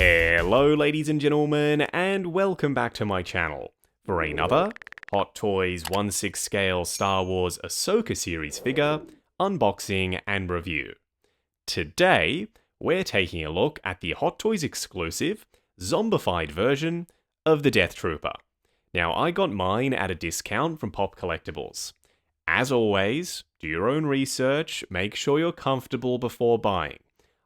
Hello ladies and gentlemen, and welcome back to my channel for another Hot Toys 1/6 scale Star Wars Ahsoka series figure unboxing and review. Today, we're taking a look at the Hot Toys exclusive, zombified version of the Deathtrooper. Now, I got mine at a discount from Pop Collectibles. As always, do your own research, make sure you're comfortable before buying.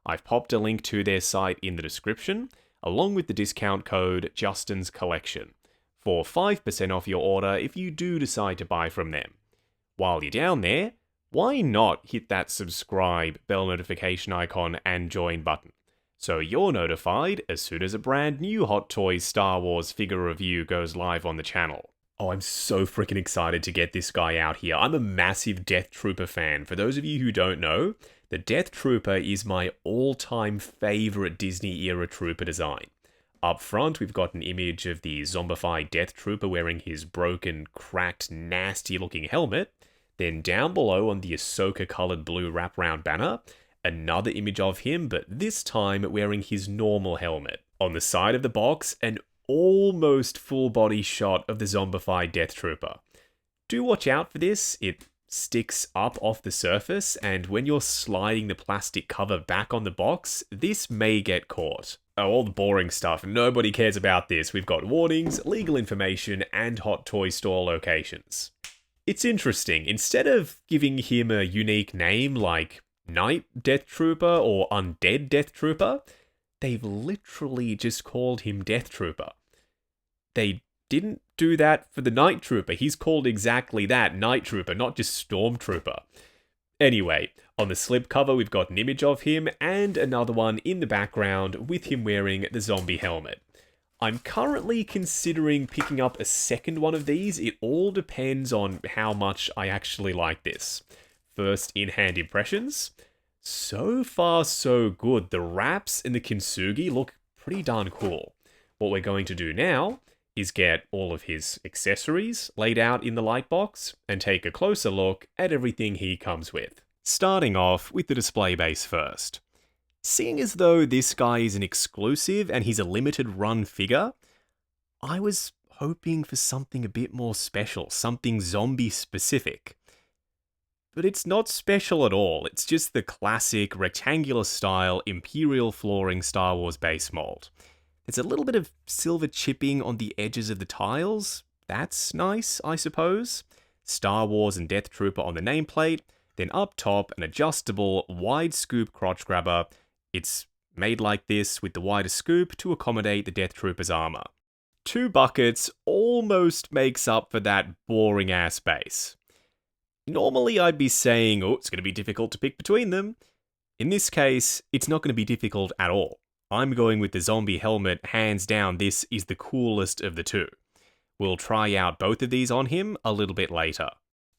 I've popped a link to their site in the description, along with the discount code Justin's Collection, for 5% off your order if you do decide to buy from them. While you're down there, why not hit that subscribe, bell notification icon, and join button, so you're notified as soon as a brand new Hot Toys Star Wars figure review goes live on the channel. Oh, I'm so freaking excited to get this guy out here. I'm a massive Deathtrooper fan. For those of you who don't know, the Deathtrooper is my all-time favorite Disney-era trooper design. Up front, we've got an image of the zombified Deathtrooper wearing his broken, cracked, nasty-looking helmet. Then down below on the Ahsoka-colored blue wraparound banner, another image of him, but this time wearing his normal helmet. On the side of the box, an almost full body shot of the zombified Deathtrooper. Do watch out for this, it sticks up off the surface, and when you're sliding the plastic cover back on the box, this may get caught. Oh, all the boring stuff, nobody cares about this. We've got warnings, legal information, and Hot Toy store locations. It's interesting, instead of giving him a unique name like Night Deathtrooper or Undead Deathtrooper, they've literally just called him Deathtrooper. They didn't do that for the Night Trooper. He's called exactly that, Night Trooper, not just Stormtrooper. Anyway, on the slipcover we've got an image of him and another one in the background with him wearing the zombie helmet. I'm currently considering picking up a second one of these. It all depends on how much I actually like this. First, in-hand impressions. So far, so good. The wraps and the kintsugi look pretty darn cool. What we're going to do now is get all of his accessories laid out in the light box and take a closer look at everything he comes with. Starting off with the display base first. Seeing as though this guy is an exclusive and he's a limited run figure, I was hoping for something a bit more special, something zombie specific. But it's not special at all, it's just the classic rectangular style Imperial flooring Star Wars base mold. There's a little bit of silver chipping on the edges of the tiles. That's nice, I suppose. Star Wars and Deathtrooper on the nameplate. Then up top, an adjustable, wide scoop crotch grabber. It's made like this with the wider scoop to accommodate the Deathtrooper's armor. 2 buckets almost makes up for that boring ass base. Normally I'd be saying, oh, it's going to be difficult to pick between them. In this case, it's not going to be difficult at all. I'm going with the zombie helmet, hands down, this is the coolest of the two. We'll try out both of these on him a little bit later.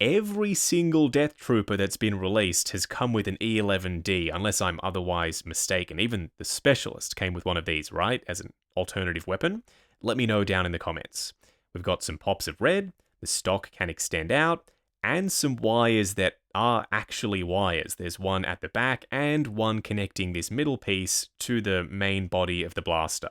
Every single Deathtrooper that's been released has come with an E11D, unless I'm otherwise mistaken. Even the Specialist came with one of these, right? As an alternative weapon. Let me know down in the comments. We've got some pops of red, the stock can extend out, and some wires that are actually wires. There's one at the back and one connecting this middle piece to the main body of the blaster.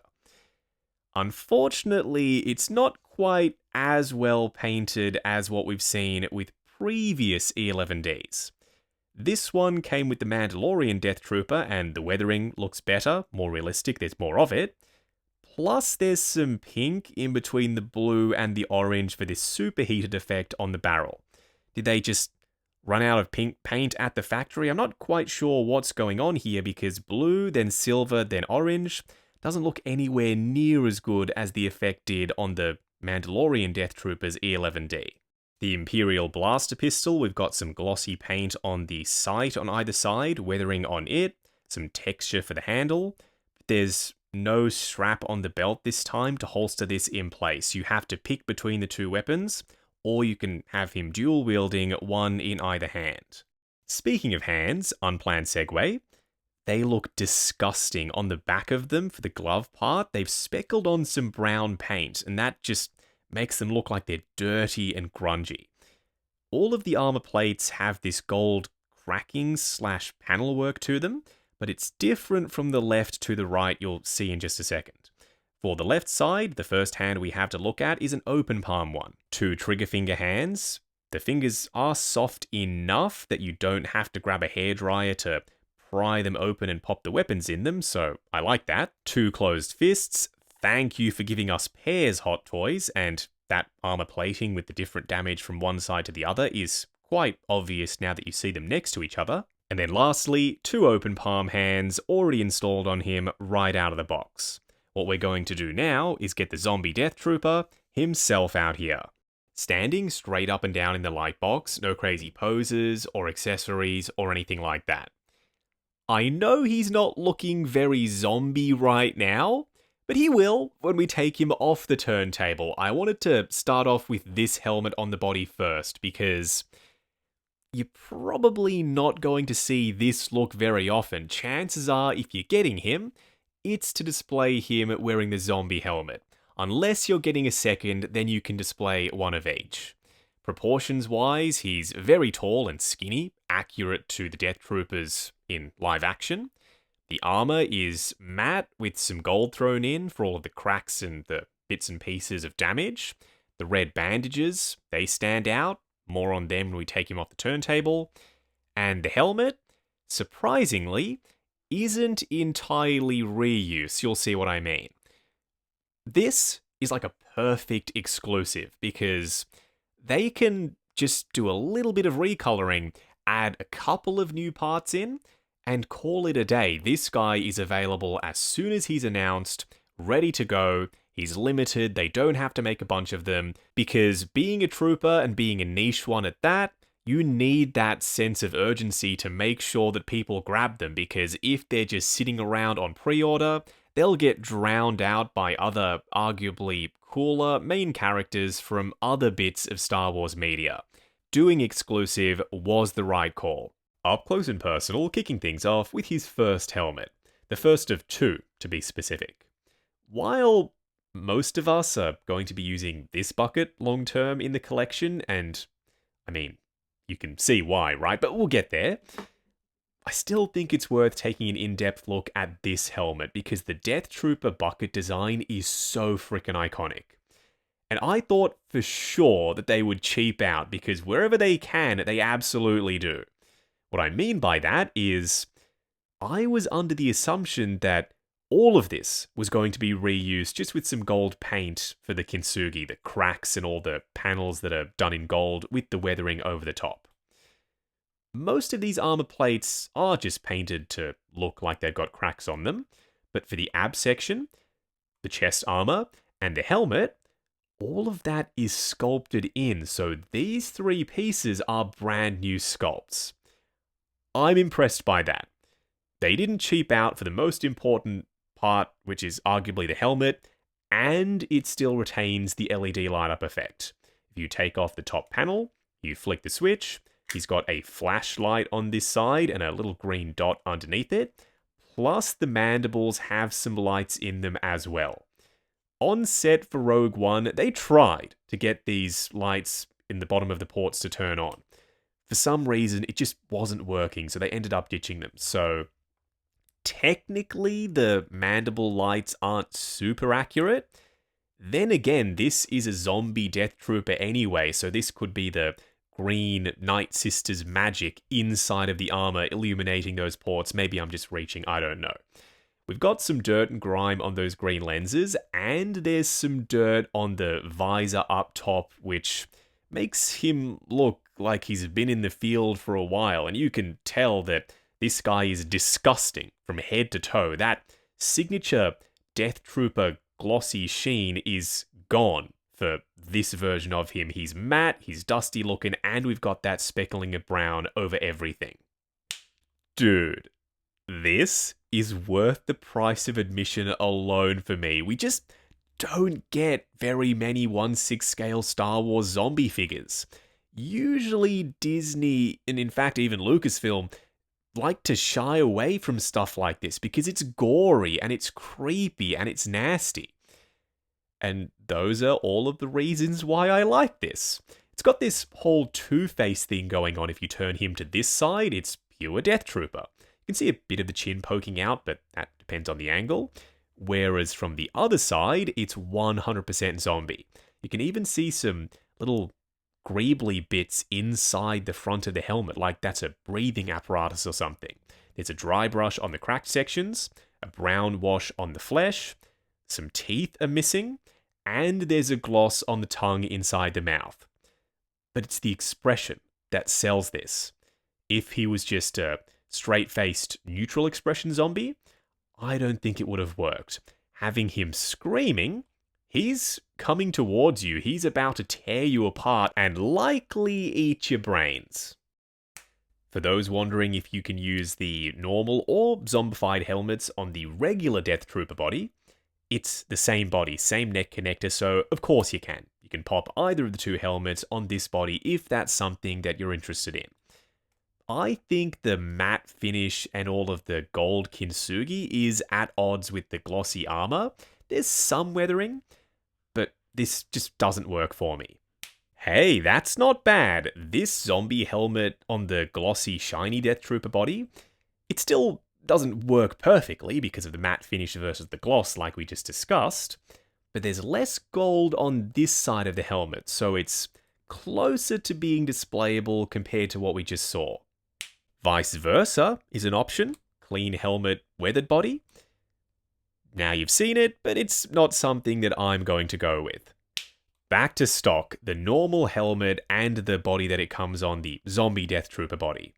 Unfortunately, it's not quite as well painted as what we've seen with previous E11Ds. This one came with the Mandalorian Deathtrooper and the weathering looks better, more realistic, there's more of it. Plus there's some pink in between the blue and the orange for this superheated effect on the barrel. Did they just run out of pink paint at the factory? I'm not quite sure what's going on here because blue, then silver, then orange doesn't look anywhere near as good as the effect did on the Mandalorian Deathtrooper's E11D. The Imperial Blaster Pistol, we've got some glossy paint on the sight on either side, weathering on it, some texture for the handle. There's no strap on the belt this time to holster this in place. You have to pick between the two weapons, or you can have him dual wielding one in either hand. Speaking of hands, unplanned segue, they look disgusting on the back of them for the glove part. They've speckled on some brown paint, and that just makes them look like they're dirty and grungy. All of the armor plates have this gold cracking / panel work to them, but it's different from the left to the right you'll see in just a second. For the left side, the first hand we have to look at is an open palm one. 2 trigger finger hands. The fingers are soft enough that you don't have to grab a hairdryer to pry them open and pop the weapons in them, so I like that. 2 closed fists. Thank you for giving us pairs, Hot Toys, and that armor plating with the different damage from one side to the other is quite obvious now that you see them next to each other. And then lastly, 2 open palm hands already installed on him right out of the box. What we're going to do now is get the zombie Deathtrooper himself out here. Standing straight up and down in the light box, no crazy poses or accessories or anything like that. I know he's not looking very zombie right now, but he will when we take him off the turntable. I wanted to start off with this helmet on the body first because you're probably not going to see this look very often. Chances are, if you're getting him, it's to display him wearing the zombie helmet. Unless you're getting a second, then you can display one of each. Proportions-wise, he's very tall and skinny, accurate to the Deathtroopers in live action. The armor is matte with some gold thrown in for all of the cracks and the bits and pieces of damage. The red bandages, they stand out. More on them when we take him off the turntable. And the helmet, surprisingly, isn't entirely reuse. You'll see what I mean. This is like a perfect exclusive because they can just do a little bit of recoloring, add a couple of new parts in, and call it a day. This guy is available as soon as he's announced, ready to go. He's limited, they don't have to make a bunch of them, because being a trooper and being a niche one at that, you need that sense of urgency to make sure that people grab them, because if they're just sitting around on pre-order, they'll get drowned out by other, arguably cooler main characters from other bits of Star Wars media. Doing exclusive was the right call. Up close and personal, kicking things off with his first helmet. The first of 2, to be specific. While most of us are going to be using this bucket long term in the collection, and I mean, you can see why, right? But we'll get there. I still think it's worth taking an in-depth look at this helmet because the Deathtrooper bucket design is so freaking iconic. And I thought for sure that they would cheap out because wherever they can, they absolutely do. What I mean by that is I was under the assumption that all of this was going to be reused just with some gold paint for the kintsugi, the cracks and all the panels that are done in gold with the weathering over the top. Most of these armor plates are just painted to look like they've got cracks on them, but for the ab section, the chest armor, and the helmet, all of that is sculpted in, so these 3 pieces are brand new sculpts. I'm impressed by that. They didn't cheap out for the most important part, which is arguably the helmet, and it still retains the LED light up effect. If you take off the top panel, you flick the switch, he's got a flashlight on this side and a little green dot underneath it, plus the mandibles have some lights in them as well. On set for Rogue One, they tried to get these lights in the bottom of the ports to turn on. For some reason, it just wasn't working, so they ended up ditching them. So technically, the mandible lights aren't super accurate. Then again, this is a zombie Deathtrooper anyway, so this could be the green Night Sisters magic inside of the armor illuminating those ports. Maybe I'm just reaching, I don't know. We've got some dirt and grime on those green lenses, and there's some dirt on the visor up top, which makes him look like he's been in the field for a while, and you can tell that this guy is disgusting from head to toe. That signature Deathtrooper glossy sheen is gone for this version of him. He's matte, he's dusty looking, and we've got that speckling of brown over everything. Dude, this is worth the price of admission alone for me. We just don't get very many 1/6 scale Star Wars zombie figures. Usually Disney, and in fact even Lucasfilm, like to shy away from stuff like this because it's gory and it's creepy and it's nasty. And those are all of the reasons why I like this. It's got this whole Two-Face thing going on. If you turn him to this side, it's pure Deathtrooper. You can see a bit of the chin poking out, but that depends on the angle. Whereas from the other side, it's 100% zombie. You can even see some little greebly bits inside the front of the helmet, like that's a breathing apparatus or something. There's a dry brush on the cracked sections, a brown wash on the flesh, some teeth are missing, and there's a gloss on the tongue inside the mouth. But it's the expression that sells this. If he was just a straight-faced neutral expression zombie, I don't think it would have worked. Having him screaming, he's coming towards you, he's about to tear you apart and likely eat your brains. For those wondering if you can use the normal or zombified helmets on the regular Deathtrooper body, it's the same body, same neck connector, so of course you can. You can pop either of the two helmets on this body if that's something that you're interested in. I think the matte finish and all of the gold kintsugi is at odds with the glossy armor. There's some weathering, but this just doesn't work for me. Hey, that's not bad. This zombie helmet on the glossy, shiny Deathtrooper body, it still doesn't work perfectly because of the matte finish versus the gloss like we just discussed, but there's less gold on this side of the helmet, so it's closer to being displayable compared to what we just saw. Vice versa is an option. Clean helmet, weathered body. Now you've seen it, but it's not something that I'm going to go with. Back to stock, the normal helmet and the body that it comes on, the zombie Deathtrooper body.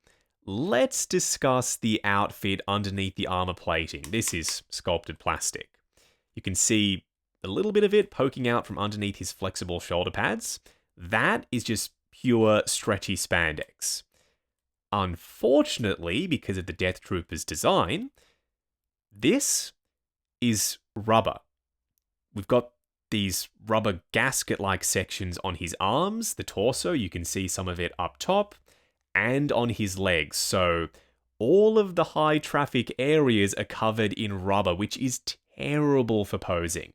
Let's discuss the outfit underneath the armor plating. This is sculpted plastic. You can see a little bit of it poking out from underneath his flexible shoulder pads. That is just pure stretchy spandex. Unfortunately, because of the Deathtrooper's design, this is rubber. We've got these rubber gasket-like sections on his arms, the torso, you can see some of it up top, and on his legs. So all of the high traffic areas are covered in rubber, which is terrible for posing.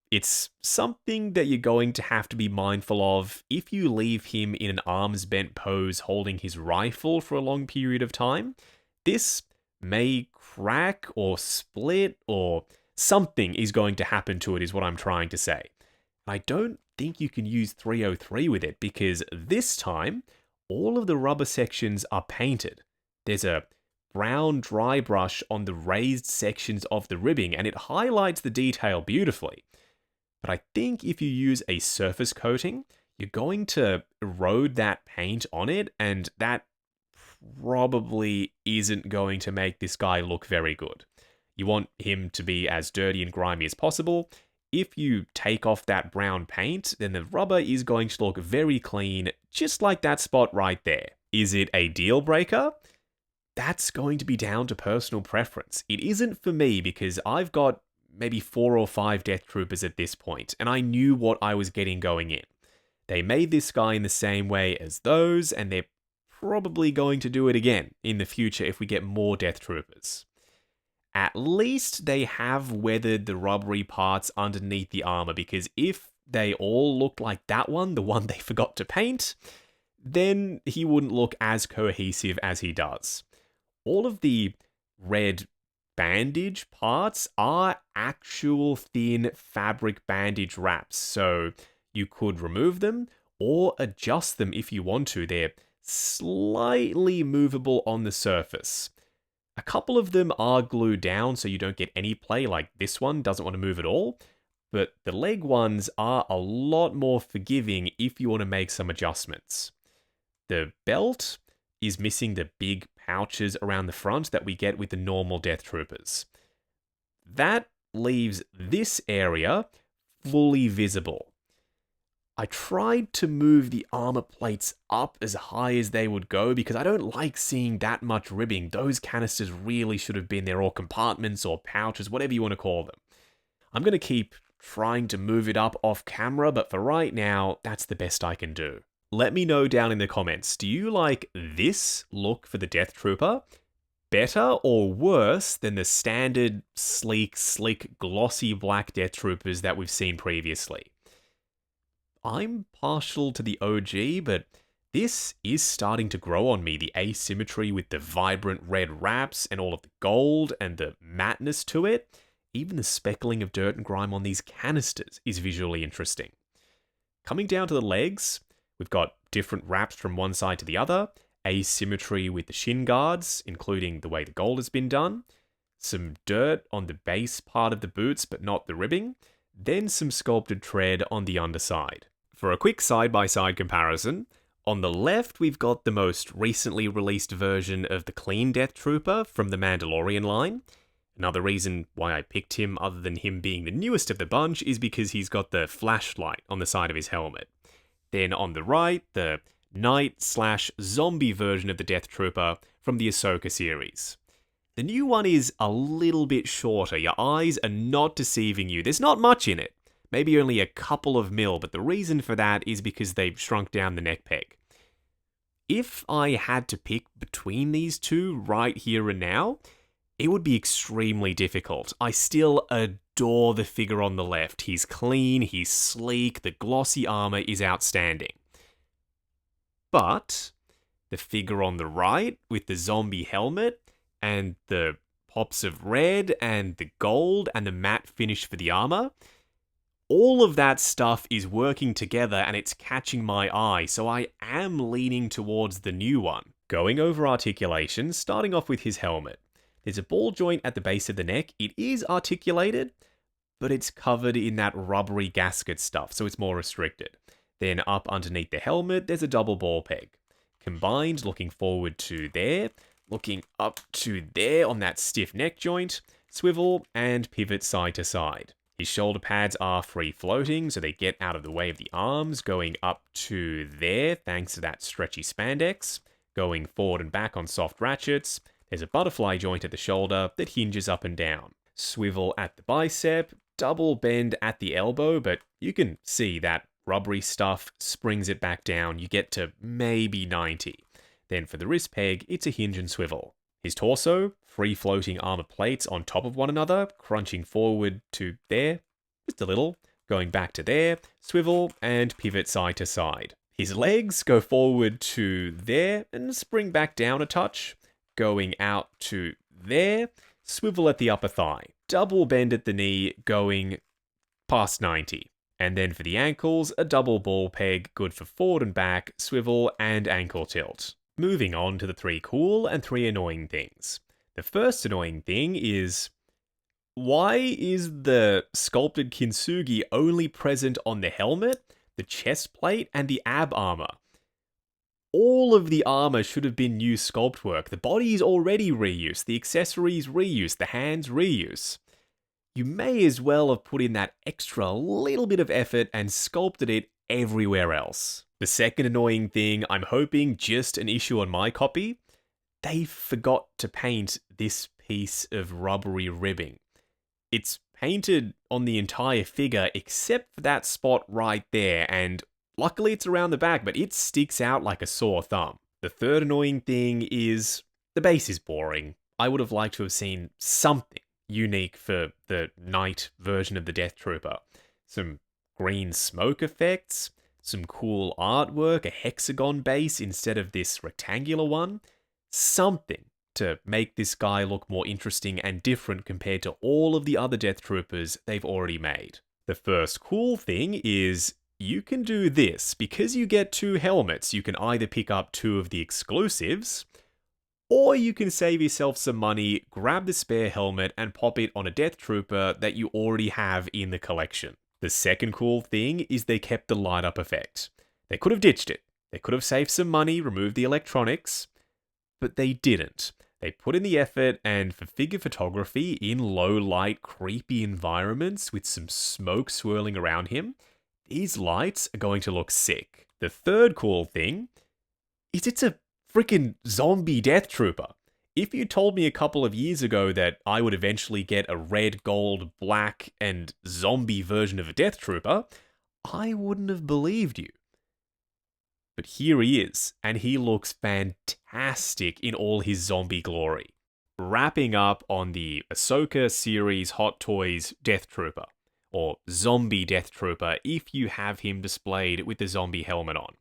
It's something that you're going to have to be mindful of if you leave him in an arms bent pose holding his rifle for a long period of time. This may crack or split or something is going to happen to it is what I'm trying to say. I don't think you can use 303 with it because this time all of the rubber sections are painted. There's a brown dry brush on the raised sections of the ribbing and it highlights the detail beautifully. But I think if you use a surface coating, you're going to erode that paint on it, and that probably isn't going to make this guy look very good. You want him to be as dirty and grimy as possible. If you take off that brown paint, then the rubber is going to look very clean, just like that spot right there. Is it a deal breaker? That's going to be down to personal preference. It isn't for me because I've got maybe 4 or 5 Deathtroopers at this point, and I knew what I was getting going in. They made this guy in the same way as those, and they're probably going to do it again in the future if we get more Deathtroopers. At least they have weathered the rubbery parts underneath the armor, because if they all looked like that one, the one they forgot to paint, then he wouldn't look as cohesive as he does. All of the red bandage parts are actual thin fabric bandage wraps, so you could remove them or adjust them if you want to. They're slightly movable on the surface. A couple of them are glued down so you don't get any play, like this one doesn't want to move at all, but the leg ones are a lot more forgiving if you want to make some adjustments. The belt is missing the big pouches around the front that we get with the normal Deathtroopers. That leaves this area fully visible. I tried to move the armor plates up as high as they would go because I don't like seeing that much ribbing. Those canisters really should have been there, or compartments or pouches, whatever you want to call them. I'm going to keep trying to move it up off camera, but for right now, that's the best I can do. Let me know down in the comments, do you like this look for the Deathtrooper better or worse than the standard sleek, slick, glossy black Deathtroopers that we've seen previously? I'm partial to the OG, but This is starting to grow on me, the asymmetry with the vibrant red wraps and all of the gold and the matteness to it. Even the speckling of dirt and grime on these canisters is visually interesting. Coming down to the legs, we've got different wraps from one side to the other, asymmetry with the shin guards, including the way the gold has been done, some dirt on the base part of the boots but not the ribbing, then some sculpted tread on the underside. For a quick side-by-side comparison, on the left we've got the most recently released version of the clean Deathtrooper from the Mandalorian line. Another reason why I picked him, other than him being the newest of the bunch, is because he's got the flashlight on the side of his helmet. Then on the right, the knight/zombie version of the Deathtrooper from the Ahsoka series. The new one is a little bit shorter. Your eyes are not deceiving you. There's not much in it. Maybe only a couple of mil, but the reason for that is because they've shrunk down the neck peg. If I had to pick between these two right here and now, it would be extremely difficult. I still adore the figure on the left. He's clean, he's sleek, the glossy armor is outstanding. But the figure on the right with the zombie helmet and the pops of red and the gold and the matte finish for the armor, all of that stuff is working together and it's catching my eye, so I am leaning towards the new one. Going over articulation, starting off with his helmet. There's a ball joint at the base of the neck. It is articulated, but it's covered in that rubbery gasket stuff, so it's more restricted. Then up underneath the helmet, there's a double ball peg. Combined, looking forward to there, looking up to there on that stiff neck joint, swivel and pivot side to side. His shoulder pads are free floating, so they get out of the way of the arms, going up to there thanks to that stretchy spandex, going forward and back on soft ratchets. There's a butterfly joint at the shoulder that hinges up and down. Swivel at the bicep, double bend at the elbow, but you can see that rubbery stuff springs it back down. You get to maybe 90. Then for the wrist peg, it's a hinge and swivel. His torso, free-floating armor plates on top of one another, crunching forward to there, just a little, going back to there, swivel, and pivot side to side. His legs go forward to there, and spring back down a touch, going out to there, swivel at the upper thigh, double bend at the knee, going past 90. And then for the ankles, a double ball peg, good for forward and back, swivel, and ankle tilt. Moving on to the 3 cool and 3 annoying things. The first annoying thing is, why is the sculpted kintsugi only present on the helmet, the chest plate, and the ab armor? All of the armor should have been new sculpt work. The body is already reused, the accessories reused, the hands reuse. You may as well have put in that extra little bit of effort and sculpted it everywhere else. The second annoying thing, I'm hoping just an issue on my copy, they forgot to paint this piece of rubbery ribbing. It's painted on the entire figure except for that spot right there, and luckily it's around the back, but it sticks out like a sore thumb. The third annoying thing is the base is boring. I would have liked to have seen something unique for the Knight version of the Deathtrooper. Some green smoke effects, some cool artwork, a hexagon base instead of this rectangular one. Something to make this guy look more interesting and different compared to all of the other Deathtroopers they've already made. The first cool thing is you can do this. Because you get 2 helmets, you can either pick up 2 of the exclusives, or you can save yourself some money, grab the spare helmet, and pop it on a Deathtrooper that you already have in the collection. The second cool thing is they kept the light up effect. They could have ditched it. They could have saved some money, removed the electronics, but they didn't. They put in the effort, and for figure photography in low light, creepy environments with some smoke swirling around him, these lights are going to look sick. The third cool thing is it's a freaking zombie Deathtrooper. If you told me a couple of years ago that I would eventually get a red, gold, black, and zombie version of a Deathtrooper, I wouldn't have believed you. But here he is, and he looks fantastic in all his zombie glory. Wrapping up on the Ahsoka series Hot Toys Deathtrooper, or Zombie Deathtrooper if you have him displayed with the zombie helmet on.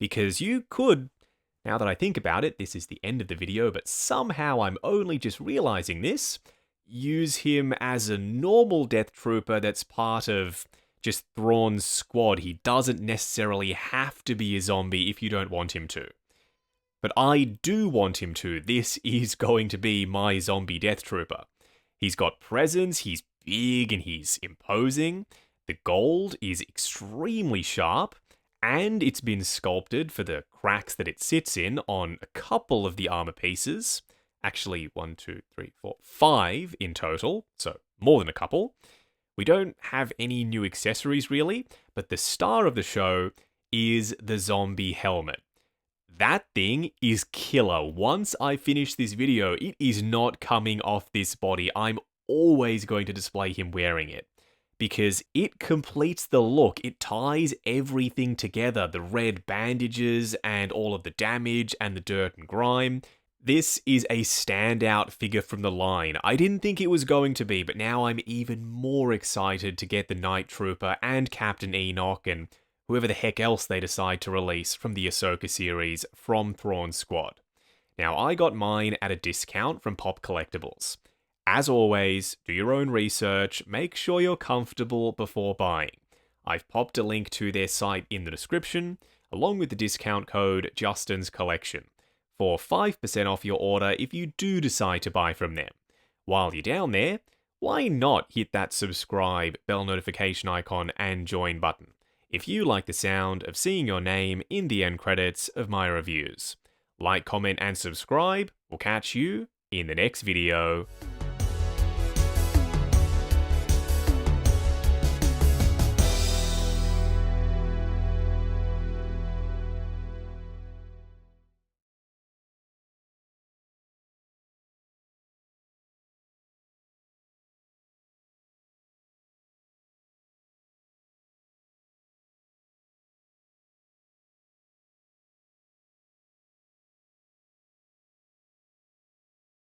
because you could, now that I think about it, this is the end of the video, but somehow I'm only just realizing this, use him as a normal Death Trooper that's part of just Thrawn's squad. He doesn't necessarily have to be a zombie if you don't want him to. But I do want him to. This is going to be my zombie Death Trooper. He's got presence, he's big and he's imposing. The gold is extremely sharp, and it's been sculpted for the cracks that it sits in on a couple of the armor pieces. Actually, 1, 2, 3, 4, 5 in total, so more than a couple. We don't have any new accessories really, but the star of the show is the zombie helmet. That thing is killer. Once I finish this video, it is not coming off this body. I'm always going to display him wearing it, because it completes the look. It ties everything together, the red bandages and all of the damage and the dirt and grime. This is a standout figure from the line. I didn't think it was going to be, but now I'm even more excited to get the Night Trooper and Captain Enoch and whoever the heck else they decide to release from the Ahsoka series from Thrawn's squad. Now, I got mine at a discount from Pop Collectibles. As always, do your own research, make sure you're comfortable before buying. I've popped a link to their site in the description, along with the discount code Justin's Collection, for 5% off your order if you do decide to buy from them. While you're down there, why not hit that subscribe, bell notification icon, and join button if you like the sound of seeing your name in the end credits of my reviews. Like, comment, and subscribe. We'll catch you in the next video.